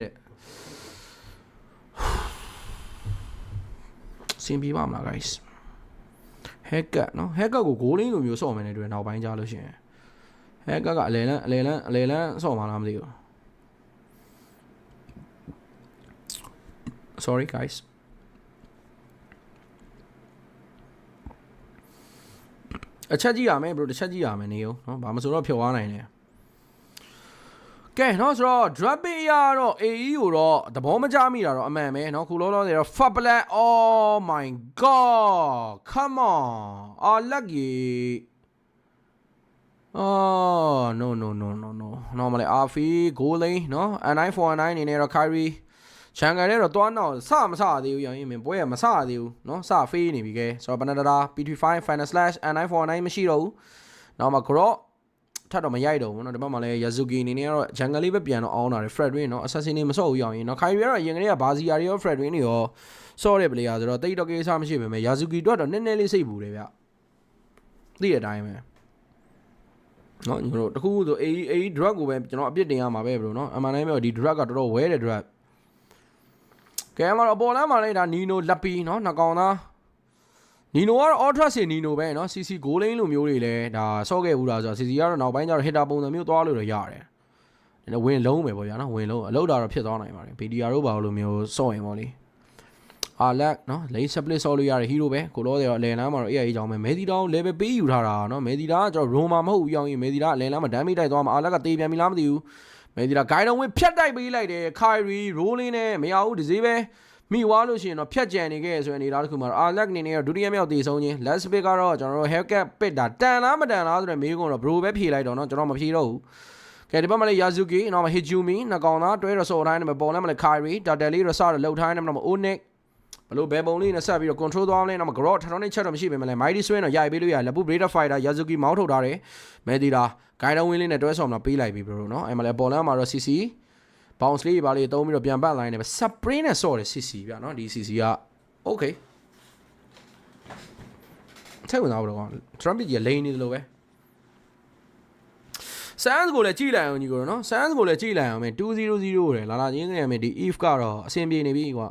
စင်ပြေပါမလား guys haircut နော် haircut ကို goal line လိုမျိုးစော့မယ်နဲ့တွေ့နောက်ပိုင်းကြားလို့ရှိရင် haircut ကအလဲလန်းစော့မှာလားမသိဘူး sorry guys အချက်ကြည့်ရမယ် bro တစ်ချက်ကြည့်ရမယ်နေရောနော်ဘာမဆိုတော့ဖြော်သွားနိုင်တယ်ကဲနော်ဆိုတော့ drop it ရတော့ AE ကိုတော့သဘောမကျမိတာတော့အမှန်ပဲเนาะခုလောလောဆယ်တော့ fat black oh my god come on lucky oh no normally RFE goal lane เนาะ N949 အနေနဲ့တော့ Kyrie ချန်ကန်နဲ့တော့တွန်းတော့စမစသေးဘူးရောင်းရင်မင်းပွဲရမစသေးဘူးเนาะစဖေးနေပြီကဲဆိုတော့ Banana P25 final slash N949 မရှိတော့ဘူးနောက်မှာ Grokထပ်တော့မရိုက်တော့ဘူးเนาะဒီဘက်မှာလည်း Yazuki အနေနဲ့ကတော့ jungle လေးပဲပြန်တော့အောင်းတာတယ် Fredwin เนาะ assassin နေမစော့ဘူးရောင်းရင်เนาะ Kyrie ကတော့အရင်ကတည်းက Bazier တွေရော Fredwin တွေရောစော့တဲ့ player ဆိုတော့တိတ်တော့ကိစ္စမရှိပဲမဲ့ Yazuki အတွက်တော့နည်းနည်းလေးစိတ်ပူတယ်ဗျသိတဲ့အတိုင်းပဲเนาะညီတို့တခုဆို AE drug ကိုပဲကျွန်တော်အပြစ်တင်ရမှာပဲ bro เนาะအမှန်တမ်းပြောဒီ drug ကတော်တော်ဝဲတဲ့ drug ကဲမှာတော့အပေါ်လမ်းမှာလည်းဒါ Nino လက်ပီเนาะနှစ်ကောင်သားနီနိုကတော့ ultra စီနီနိုပဲเนาะ CC goal line လိုမျိုးတွေလည်းဒါဆော့ခဲ့ဘူးလားဆိုတော့ CC ကတော့နောက်ပိုင်းကျတော့ hitter ပုံစံမျိုးသွားလို့တော့ရတယ်။ဒါဝင်လုံးပဲပေါ့ဗျာနော်ဝင်လုံးအလုပ်တာတော့ဖြစ်သွားနိုင်ပါတယ်။ BDR တို့ဘာလို့မျိုးဆော့ရင်ပေါ့လေ။လက်เนาะ lane split ဆော့လို့ရတဲ့ hero ပဲကိုလောတွေတော့အလယ်လမ်းမှာတော့ AI ကြောင်းပဲမေဒီတာကို level ပေးယူထားတာเนาะမေဒီတာကကျွန်တော် Roma မဟုတ်ဘူးရောင်းရင်မေဒီတာအလယ်လမ်းမှာ damage တိုက်သွားမှာလက်ကတေးပြန်ပြီလားမသိဘူး။မေဒီတာ guide ဝင်ဖြတ်တိုက်ပေးလိုက်တယ် Kyrie rolling နဲ့မရဘူးဒီဈေးပဲမိဝါလို့ရှိရင်တော့ဖြတ်ကြံနေခဲ့ဆိုရင်နေတာတခုမှာတော့ Alec အနေနဲ့တော့ဒုတိယမြောက်တည်ဆုံးခြင်း last pick ကတော့ကျွန်တော်တို့ haircut pit တာတန်လားမတန်လားဆိုတဲ့မေးခွန်းတော့ bro ပဲဖြေလိုက်တော့เนาะကျွန်တော်မဖြေတော့ဘူးကဲဒီဘက်မှာလည်း Yazuki နောက်မှာ Hijumi နှစ်ကောင်သားတွဲတော့စော်တိုင်းနဲ့ပေါ်လဲမှာလည်း Kyrie တာတယ်လေးတော့စတော့လှုပ်ထိုင်းနေမှာ Onyx ဘလို့ဘယ်ပုံလေးနဲ့ဆက်ပြီးတော့ control သွားလဲနောက်မှာ Grok ထထောင်းနေချက်တော့မရှိပေမဲ့လည်း Mighty Swing တော့ရိုက်ပေးလို့ရတယ်လက်ပူ Breeder Fighter Yazuki မောင်းထုတ်ထားတယ်မဲဒီတာ Guide Win လေးနဲ့တွဲဆော်မှာပေးလိုက်ပြီ bro เนาะအဲ့မှာလည်းပေါ်လဲမှာတော့ CC bounce လေးပါလေးသုံးပြီးတော့ပြန်ပတ် line နဲ့ပဲ spray နဲ့ဆော့တယ် CC ဗျာเนาะဒီ CC က okay ထိုက်ဝင်သားတော့ Trump ကြီးလိန်နေတယ်လို့ပဲ Sans ကိုလည်းကြည့်လိုက်အောင်ညီကိုเนาะ Sans ကိုလည်းကြည့်လိုက်အောင်မယ်200တယ်လာချင်းနေရမယ်ဒီ Eve ကတော့အဆင်ပြေနေပြီကွာ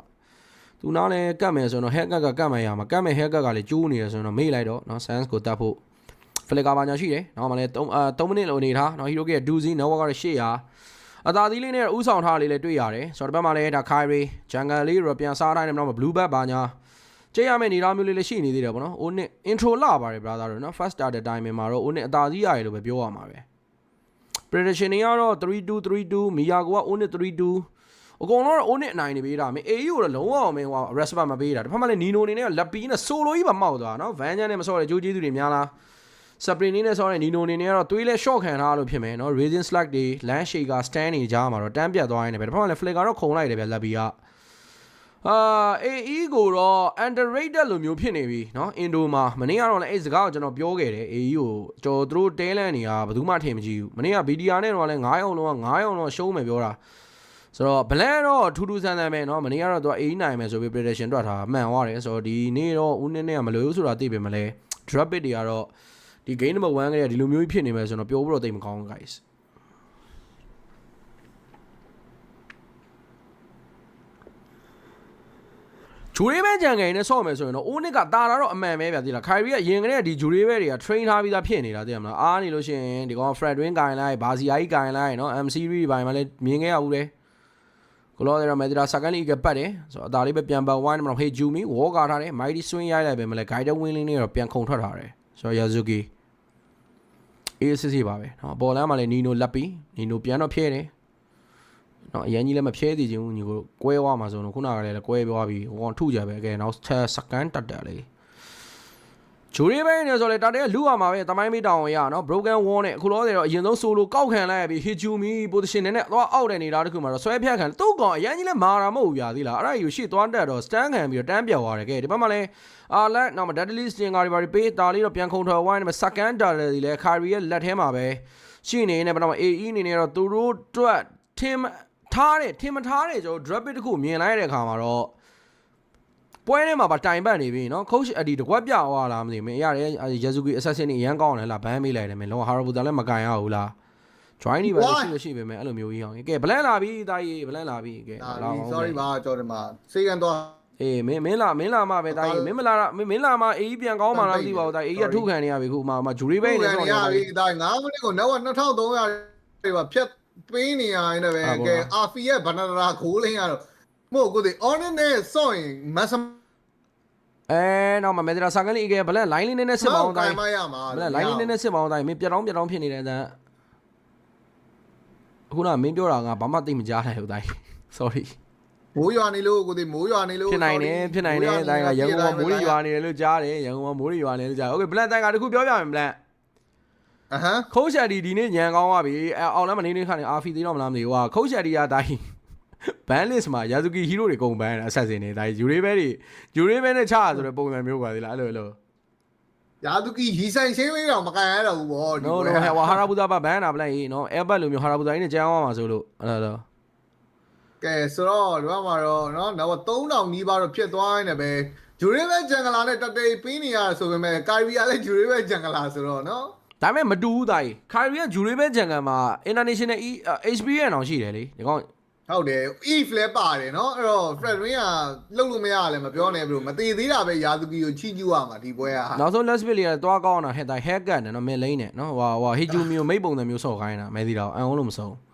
သူနားလည်းကတ်မယ်ဆိုတော့ haircut ကကတ်မယ်ရမှာကတ်မယ် haircut ကလည်းကျိုးနေတယ်ဆိုတော့မေ့လိုက်တော့เนาะ Sans ကိုတတ်ဖို့ flicker ပါညာရှိတယ်နောက်မှလည်း3မိနစ်လိုအနေထားเนาะ hero က200 network ကတော့800အသာသီးလေးနဲ့ဥဆောင်ထားလေးလည်းတွေ့ရတယ်ဆိုတော့ဒီဘက်မှာလည်းဒါ Kyrie jungle လေးရောပြန်စားတိုင်းနဲ့နောက်မှာ blue bat ပါညာကြည့်ရမယ့်နေသားမျိုးလေးလည်းရှိနေသေးတယ်ပေါ့နော်။ Onyx intro လာပါတယ် brother တို့နော် first starter time မှာတော့ Onyx အသာစီးရတယ်လို့ပဲပြောရမှာပဲ။ prediction တွေကတော့3232 Mia က Onyx 32အကုန်လုံးတော့ Onyx နိုင်နေပေးတာမင်း AE ကိုတော့လုံးဝအောင်မင်းဟို respect မပေးတာတစ်ဖက်မှာလည်း Nino အနေနဲ့ကလက်ပီးနဲ့ solo ကြီးပါမောက်သွားနော် Van ချန်နဲ့မဆော့တဲ့ကြိုးကျေးသူတွေများလား Spring နဲ့ဆော့တဲ့ Nino အနေနဲ့ကတော့သွေးလဲ short ခံထားလို့ဖြစ်မယ်နော် Raging Slug တွေ Land Shaker stand နေကြမှာတော့တန်းပြတ်သွားရင်းနဲ့ပဲတစ်ဖက်မှာလည်း flicker တော့ခုံလိုက်တယ်ဗျလက်ပီးကAE ကိုတော့ underrated လို့မျိုးဖြစ်နေပြီเนาะ Indo မှာမနေ့ကတော့လည်းအဲ့စကားကိုကျွန်တော်ပြောခဲ့တယ် AE ကိုကျွန်တော်တို့တဲလန့်နေတာဘယ်သူမှထင်မကြည့်ဘူးမနေ့က BDR နဲ့တော့လည်း9အောင်လုံးက9အောင်လုံးရှုံးမယ်ပြောတာဆိုတော့ Bland တော့ထူးထူးဆန်းဆန်းပဲเนาะမနေ့ကတော့သူ AE နိုင်မယ်ဆိုပြီး prediction တွက်ထားမှန်သွားတယ်ဆိုတော့ဒီနေ့တော့ဦးနဲ့ကမလွယ်ဘူးဆိုတာသိပေမဲ့လည်း drop it တွေကတော့ဒီ game number 1ကလေးဒီလိုမျိုးဖြစ်နေမယ်ဆိုတော့ပြောဖို့တော့သိမကောင်းဘူး guysဂျူရေးပဲကြံငယ်နဲ့ဆော့မယ်ဆိုရင်တော့ Onyx ကတာတာတော့အမှန်ပဲဗျာသိလား Kyrie ကအရင်ကတည်းကဒီဂျူရေးပဲတွေက train ထားပြီးသားဖြစ်နေတာသိရမလားအားနေလို့ရှိရင်ဒီကောင် Fredwin ကင်လိုက် Bazier ကြီးကင်လိုက်เนาะ MC တွေပိုင်းမှာလည်းမြင်ခဲ့ရဘူးလေကိုလောရမယ်ဒါ second league ကပတ်တယ်ဆိုတော့အသာလေးပဲပြန်ပတ် wine မှာ Hey Jumi ဝေါ်ကာထားတယ် Mighty Swing ရိုက်လိုက်ပဲမလဲ Guide Win လေးနဲ့တော့ပြန်ခုံထွက်ထားတယ်ဆိုတော့ Yazuki အေးစစ်စစ်ပါပဲเนาะပေါ်လမ်းမှာလည်း Nino လက်ပြီး Nino ပြန်တော့ဖြဲတယ်နော်အရင်ကြီးလည်းမဖြဲသေးချင်ဘူးညီကိုကွဲသွားမှာဆိုတော့ခုနကလည်းကွဲသွားပြီဟိုကောင်ထုကြပဲကဲနောက်စကန်တက်တယ်လေဂျူရီဘိုင်းနေဆိုလေတာတဲ့လူရမှာပဲတမိုင်းမေးတောင်ရနော် broken wall နဲ့အခုလောတယ်တော့အရင်ဆုံး solo ကောက်ခံလိုက်ပြီ Hijumi position နဲ့သွားအောက်တဲ့နေတာတခုမှာတော့ဆွဲဖြတ်ခံသူ့ကောင်အရင်ကြီးလည်းမာတာမဟုတ်ဘူးပြသေးလားအဲ့ဒါယူရှေ့သွားတက်တော့ stand ခံပြီးတော့တန်းပြောက်သွားတယ်ကဲဒီဘက်မှာလည်းလက်နောက်မှာ deadly sting တွေပါပေးတာလေးတော့ပြန်ခုံထွက်ဝိုင်းနဲ့ second တက်တယ်ဒီလေ Kyrie ရဲ့လက်ထဲမှာပဲရှိနေနေဘာမှ AE အနေနဲ့တော့သူတို့အတွက် teamထားတယ်ထင်မထားတယ်ကျွန်တော် drop it တခုမြင်လိုက်တဲ့အခါမှာတော့ပွဲထဲမှာပါတိုင်ပတ်နေပြီเนาะ coach အဒီတကွက်ပြသွားလားမသိဘူးမင်းရတယ် Yazuki assassin တွေအရန်ကောင်းတယ်လားဘန်းမေးလိုက်တယ်မင်းလောဟာရဘူတာလည်းမကန်ရဘူးလား join နေပါရှိပဲမယ်အဲ့လိုမျိုးကြီးအောင်ကဲဘလန်လာပြီတာကြီးဘလန်လာပြီကဲလာအောင် sorry ပါကြော်တယ်မှာစေကန်တော့အေးမင်းလာမှပဲတာကြီးမင်းမလာမှအေးပြန်ကောင်းမှလားမသိပါဘူးတာကြီးအေးကထုခံနေရပြီခုမှဂျူရီပဲနေဆောင်းနေရပြီတာ9မိနစ်ကိုနောက်2300တွေပါဖြတ်ပေးနေရတယ်ပဲကဲအာဖီရဲ့ဘဏ္ဍာဂိုးလင်းရတော့မဟုတ်ကိုဒီ on နဲ့စောင့်ရင်မဆမ်နောက်မှမေတ္တာစာကလေးကဘလန် line လေးနဲ့စစ်ပါအောင်တိုင်းဘလန် line လေးနဲ့စစ်ပါအောင်တိုင်းမင်းပြတောင်းဖြစ်နေတဲ့အတန်းအခုနမင်းပြောတာကဘာမှသိမကြားနိုင်ဘူးတိုင်း sorry မိုးရွာနေလို့ကိုဒီမိုးရွာနေလို့ဖြစ်နိုင်တယ်တိုင်းကရန်ကုန်မှာမိုးရွာနေတယ်လို့ကြားတယ်ရန်ကုန်မှာမိုးရွာနေတယ်လို့ကြားโอเคဘလန်တိုင်းကတခုပြောပြမယ်ဘလန်ခုတ်ရှာဒီဒီနေ့ညံကောင်းသွားပြီအောင်လမ်းမနေနေခါနေအာဖီသေးတော့မလားမသိဘူးခုတ်ရှာဒီကတိုင်းဘန်လစ်မှာယာဇူကီဟီးရိုးတွေကုန်ဘန်အဆက်စင်နေတိုင်းယူရေးဘဲနဲ့ချဆိုတဲ့ပုံစံမျိုးပါသေးလားအဲ့လိုယာဇူကီရီဆိုင်ရှင်းလေးတော့မကန်ရတော့ဘူးဗောno ဟဲ့ဟာရာဘူဇာဘန်နာပလိုက်နော်အဲဘတ်လိုမျိုးဟာရာဘူဇာကြီးနဲ့ကြားအောင်မှာဆိုလို့အဲ့တော့ကဲဆိုတော့ဒီမှာတော့နော်နောက်3000နီးပါးတော့ဖြစ်သွားနေပဲဂျူရေးပဲဂျန်ဂလာနဲ့တတိပေးနေရဆိုပေမဲ့ကာရီယာလည်းဂျူရေးပဲဂျန်ဂလာဆိုတော့နော်ဒါပေမဲ့မတူဘူးသားကြီးကာရီယာဂျူရေးပဲဂျန်ဂလာမှာ international experience အောင်ရှိတယ်လေဒီကောင်ဟုတ်တယ် Eve လဲပါတယ်เนาะအဲ့တော့ Fredwin ကလှုပ်လို့မရလဲမပြောနဲ့ဘလို့မတည်သေးတာပဲယာသူကီကိုချီးကျူးရမှာဒီပွဲကနောက်ဆုံး last bit လေးကတွားကောင်းတာဟဲ့တိုင်း haircut နဲ့เนาะမင်းလိမ့်နဲ့เนาะဟိုဟီဂျူမီကိုမိတ်ပုံစံမျိုးဆော့ခိုင်းတာမဲသီတော့အန်အောင်လို့မဆုံ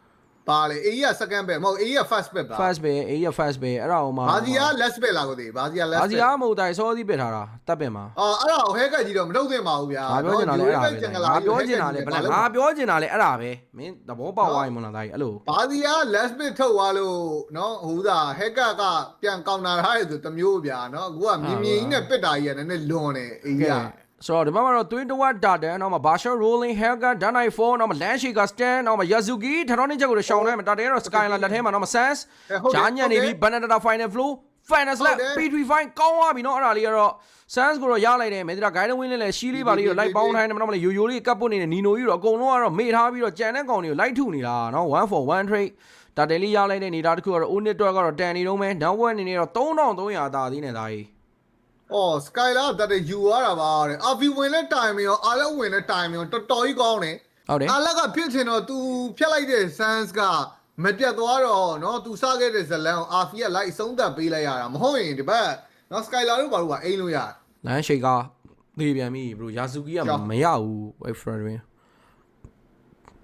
းပါလေအေးက second bet မဟုတ်အေးက first bet ပါ first bet အေးက first bet အဲ့ဒါဟိုမှာဘာစီက last bet လာကိုသေးဘာစီက last bet ဘာစီကမဟုတ်တိုင်းစောသီးပစ်ထားတာတပ်ပင်မှာအဲ့ဒါဟဲကကြီးတော့မလုပ်သင့်ပါဘူးဗျာငါပြောချင်တာလေအဲ့ဒါပဲငါပြောချင်တာလေဘယ်လဲငါပြောချင်တာလေအဲ့ဒါပဲမင်းသဘောပေါက်သွားရင်မလားတိုင်းအဲ့လိုဘာစီက last bet ထုတ်သွားလို့เนาะဟိုသာဟဲကပြန်ကောင်တာထားရဆိုတမျိုးဗျာเนาะအခုကမြင်မြင်ကြီးနဲ့ပစ်တာကြီးကနည်းနည်းလွန်တယ်အေးကဆိုတော့ဒီမှာတော့တွင်းတဝတ်တာတယ်နောက်မှာ Basha rolling haircut done I four နောက်မှာ land shaker stand နောက်မှာ Yazuki ထထောင်းနေချက်ကိုရှောင်းလိုက်မှာတာတယ်တော့ Skyline လက်ထဲမှာနောက်မှာ Sans ဂျာညံ့နေပြီ Banana final flow final slap P35 ကောင်းသွားပြီเนาะအဲ့ဒါလေးကတော့ Sans ကိုတော့ရလိုက်တယ်မေတ္တာ guide win နဲ့ရှီးလေးပါလေးတော့ light ပေါင်းထိုင်းတယ်နောက်မှာယိုယိုလေးကပ်ပုတ်နေတဲ့နီနိုကြီးတော့အကုန်လုံးကတော့မေ့ထားပြီးတော့ကြံတဲ့ကောင်တွေကို light ထုနေတာเนาะ1 for 1 trade တာတယ်လေးရလိုက်တဲ့နေတာတခုကတော့ Unit တော့ကတော့တန်နေတော့မယ် down one နေနေတော့3300တာသေးနေတာကြီးSkylar တက်တဲ့ယူရတာပါတဲ့အာဖီဝင်တဲ့တိုင်မျိုးအားလည်းဝင်တဲ့တိုင်မျိုးတော်တော်ကြီးကောင်းတယ်ဟုတ်တယ်အားလက်ကဖြစ်ချင်တော့ तू ဖြတ်လိုက်တဲ့ Sans ကမပြတ်သွားတော့เนาะ तू စားခဲ့တဲ့ဇလန်ကိုအာဖီကလိုက်အဆုံးသတ်ပေးလိုက်ရတာမဟုတ်ရင်ဒီဘက်เนาะ Skylar တို့ဘာလို့ကအိမ်လို့ရတယ်လမ်းရှိကသေးပြန်ပြီ bro ယာစုကီကမရဘူး boyfriend တွင်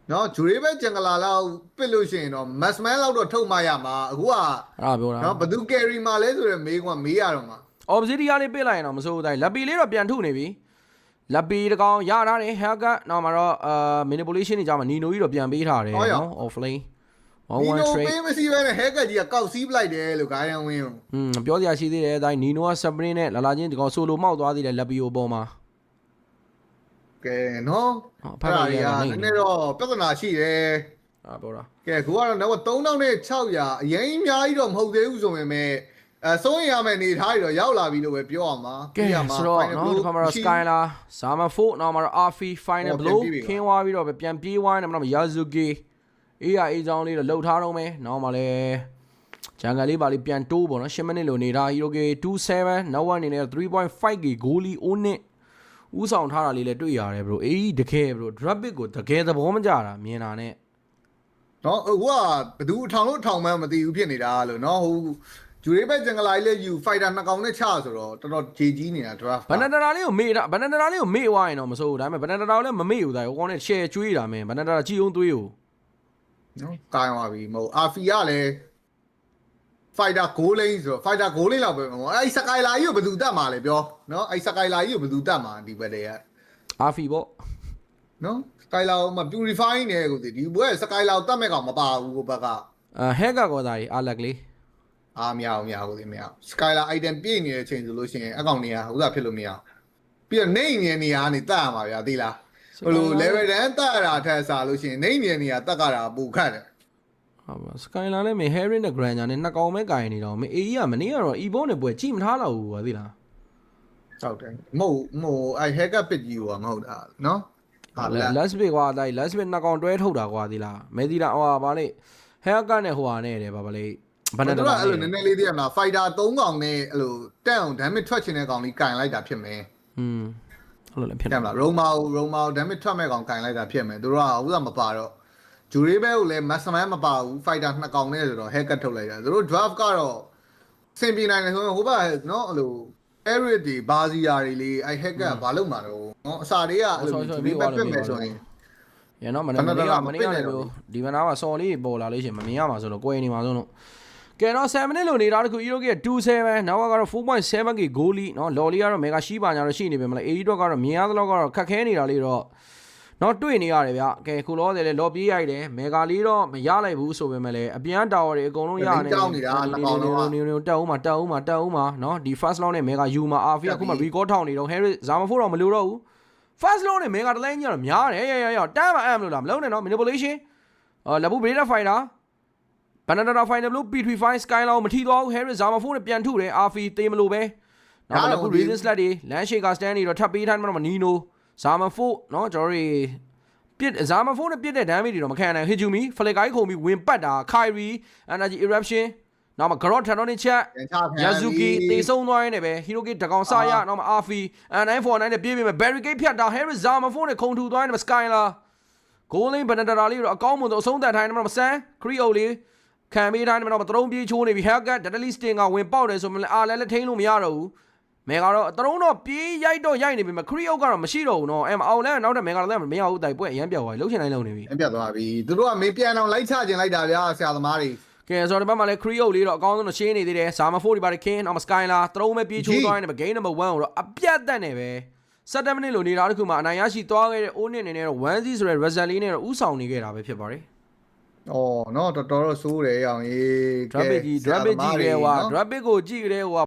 เนาะဂျူရေးပဲဂျန်ဂလာလောက်ပစ်လို့ရှိရင်တော့ Maxman လောက်တော့ထုတ်မှရမှာအခုကအဲ့ဒါပြောတာเนาะဘသူ carry မှာလဲဆိုတော့မေးကမေးရတော့မှာObsidian လေးပေးလိုက်ရင်တော့မစိုးဘူးတိုင်းလက်ပီလေးတော့ပြန်ထုနေပြီလက်ပီတကောင်ရထားတယ် haircut နောက်မှာတော့ manipulation တွေကြာမှာနီနိုကြီးတော့ပြန်ပေးထားတယ်နော် offlane နီနိုပေးမရှိဘဲနဲ့ haircut ကြီးကကောက်စီးပလိုက်တယ်လို့ဂိုင်းရန်ဝင်းပြောစရာရှိသေးတယ်တိုင်းနီနိုက spring နဲ့လာချင်းဒီကောင်ဆိုလိုမောက်သွားသေးတယ်လက်ပီကိုပေါ်မှာကဲနော်ဖတ်ရရနည်းနည်းတော့ပြဿနာရှိတယ်ပြောတာကဲခုကတော့နောက်3600အရင်အများကြီးတော့မဟုတ်သေးဘူးဆိုပေမဲ့စိုးရမယ်နေထားပြီးတော့ရောက်လာပြီလို့ပဲပြောအောင်ပါကဲဆိုတော့နော်ဒီမှာ Skylar Sama 4နောက်မှာတော့ Arfi final blow ခင်းသွားပြီးတော့ပြန်ပြေးသွားနေမှာတော့ Yazuki အေးအေးချောင်းလေးတော့လှုပ်ထားတော့မယ်နောက်မှာလည်းဂျန်ဂန်လေးပါလေးပြန်တိုးပေါ့နော်10မိနစ်လိုနေတာ Hiroki 27နောက်1အနေနဲ့ 3.5k goalie Onit ဦးဆောင်ထားတာလေးလည်းတွေ့ရတယ် bro အေးတကယ် bro drop bit ကိုတကယ်သဘောမကျတာမြင်တာနဲ့နော်ဟိုကဘသူအထောင်လို့အထောင်မှမသိဘူးဖြစ်နေတာလို့နော်ဟိုဂျူရေးဘက်ဂျန်ဂလာကြီးလည်းယူ fighter နှစ်ကောင်နဲ့ချဆိုတော့တော်တော်ဂျေကြီးနေတာ draft ဘန်နတာလေးကိုမေ့တာဘန်နတာလေးကိုမေ့သွားရင်တော့မစိုးဘူးဒါပေမဲ့ဘန်နတာလည်းမမေ့ဘူးဒါဟိုကောင်နဲ့ share ကျွေးတာမင်းဘန်နတာကြည်အောင်သွေးကိုနော်ကိုင်းသွားပြီမဟုတ်အာဖီကလည်း fighter goal lane ဆိုတော့ fighter goal lane လောက်ပဲမဟုတ်အဲ့စကိုင်လာကြီးကိုဘယ်သူတတ်မှာလဲပြောနော်အဲ့စကိုင်လာကြီးကိုဘယ်သူတတ်မှာဒီဘက်တည်းကအာဖီပေါ့နော်စကိုင်လာမှာ purify နေကိုဒီဘက်စကိုင်လာတတ်မဲ့ကောင်မပါဘူးကိုဘက်ကဟဲကကောသားကြီးအာလက်လေးမရဘူးမရ Skylar item ပြည့်နေတဲ့အချိန်ဆိုလို့ရှိရင်အကောင့်တွေကဥစားဖြစ်လို့မရပြီးတော့နေနေနေရာကနေတတ်ရမှာဗျာသိလားဟိုလို level တန်းတတ်ရတာထက်စားလို့ရှိရင်နေနေနေရာတတ်ကြတာပူခတ်တယ်ဟုတ်ပါ Skylar နဲ့မင်း Harry နဲ့ Granger နဲ့နှစ်ကောင်ပဲကင်နေတော့မင်းအေးကြီးကမနေ့ကတော့ Evo နဲ့ပွဲကြည့်မထားတော့ဘူးကွာသိလားဟုတ်တယ်မဟုတ်အဲ့ hacker pit ကြီးကွာမဟုတ်တာနော်last bit ကွာတိုင်း last bit နှစ်ကောင်တွဲထုတ်တာကွာသိလားမဲသီလားဟိုဟာဗာလေ hacker နဲ့ဟိုဟာနဲ့တယ်ဗာလေဘယ်နဲ့တော့အဲ့လိုနည်းနည်းလေးသိရမလား fighter 3ကောင်နဲ့အဲ့လိုတက်အောင် damage ထွက်ချင်တဲ့ကောင်လေးကင်လိုက်တာဖြစ်မယ်အဲ့လိုလည်းဖြစ်တယ်မလား Roma damage ထွက်မဲ့ကောင်ကင်လိုက်တာဖြစ်မယ်သူတို့ကဥစ္စာမပါတော့ ဂျူရေးဘဲကိုလည်းမတ်စမန်မပါဘူး fighter 2ကောင်နဲ့ဆိုတော့ haircut ထုတ်လိုက်တာသူတို့ draft ကတော့စင်ပြနိုင်တယ်ဆိုရင်ဟိုဘက်နော်အဲ့လို Eric ဒီဘာစီယာတွေလေးအဲ့ haircut ဘာလုပ်မှာတော့နော်အစာတွေကအဲ့လိုဂျူရေးဘဲပြတ်မယ်ဆိုရင် ရနော်မနေ့ကလည်းမျိုးဒီမနာမှာစော်လေးပေါ်လာလို့ရှိရင်မမြင်ရမှာဆိုတော့ကိုယ်နေမှာဆိုတော့ကဲတော့7 minute လို့နေတာတခု Euro က27နောက်ကတော့ 4.7k ဂိုးလီနော်လော်လီကတော့မေဂါရှိပါညာတော့ရှိနေပြီမလား AD တော့ကတော့မြင်ရသလောက်ကတော့ခက်ခဲနေတာလေးတော့နော်တွေ့နေရတယ်ဗျကဲခုလောတယ်လေလော်ပြေးရိုက်တယ်မေဂါလေးတော့မရလိုက်ဘူးဆိုပေမဲ့လည်းအပြန်တာဝါတွေအကုန်လုံးရနေတယ်တက်ဦးမှာနော်ဒီ first round နဲ့မေဂါ U မှာ RF အခုမှ record ထောင်နေတော့ Harry ဇာမဖို့တော့မလိုတော့ဘူး first round နဲ့မေဂါတလိုင်းကြီးတော့များတယ်ရတန်းမှာအမ်လို့လားမလုံးနဲ့နော် manipulation လဘူ Brader fighter Banana final blue P35 Skyline မထီသွားဘူး Harris Zama phone နဲ့ပြန်ထုတယ် RF တေးမလို့ပဲနောက်လဘူ Raisin Slat တွေ Land Shaker stand တွေတော့ထပ်ပေးထားမှတော့နီနို Zama phone နော်ကျွန်တော်တို့ပြစ် Zama phone နဲ့ပြစ်တဲ့ damage တွေတော့မခံနိုင် Hijumi Flick ခုံပြီးဝင်ပတ်တာ Kyrie Energy Eruption နောက်မှာ Grot Tandon ချက် Yazuki တေဆုံးသွားရင်းနဲ့ပဲ Hiroki တကောင်စရနောက်မှာ RF and 949နဲ့ပြေးပြီးမယ် Barricade ဖြတ်တာ Harris Zama phone နဲ့ခုံထူသွားရင်းနဲ့ Skyline Goaling Banana လေးတော့အကောင်းမွန်တော့အဆုံးသတ်ထိုင်းနေမှာမဆန်း Creo လေးခံပေးထားနေမှာတော့သုံးပြေးချိုးနေပြီ Haircut Deadly Sting ကဝင်ပေါက်တယ်ဆိုမှလည်းအားလည်းထိန်းလို့မရတော့ဘူးမေကတော့အသုံးတော့ပြေးရိုက်တော့ရိုက်နေပြီမှာ Creo ကတော့မရှိတော့ဘူးနော်အဲ့မှာအောင်လဲနောက်တဲ့မေကတော့လည်းမရဘူးတိုင်ပွဲအရန်ပြောက်သွားပြီလှုပ်ချင်တိုင်းလှုပ်နေပြီအပြတ်သွားပြီသူတို့ကမင်းပြန်အောင်လိုက်ချခြင်းလိုက်တာဗျာဆရာသမားတွေက ဲဆိုတော့ဒီဘက်မှာလည်း Creo လေးတော့အကောင်းဆုံးတော့ရှင်းနေသေးတယ် Zama 4ဒီပါခင်းနောက်မှာ Skylar သုံးမဲ့ပြေးချိုးသွားနေမှာ Game number 1ကိုတော့အပြတ်တက်နေပဲ7 minute လို့နေတာတခုမှအနိုင်ရရှိသွားခဲ့တဲ့ Onin အနေနဲ့တော့ 1-0 ဆိုတဲ့ result လေးနဲ့တော့ဥဆောင်နေခဲ့တာပဲဖြစ်ပါတယ်။အော်နော်တော်တော်ဆိုးတယ်အောင်ရေး Drabit ကြီးကဟို Drabit ကိုကြည့်ကြတဲ့ဟို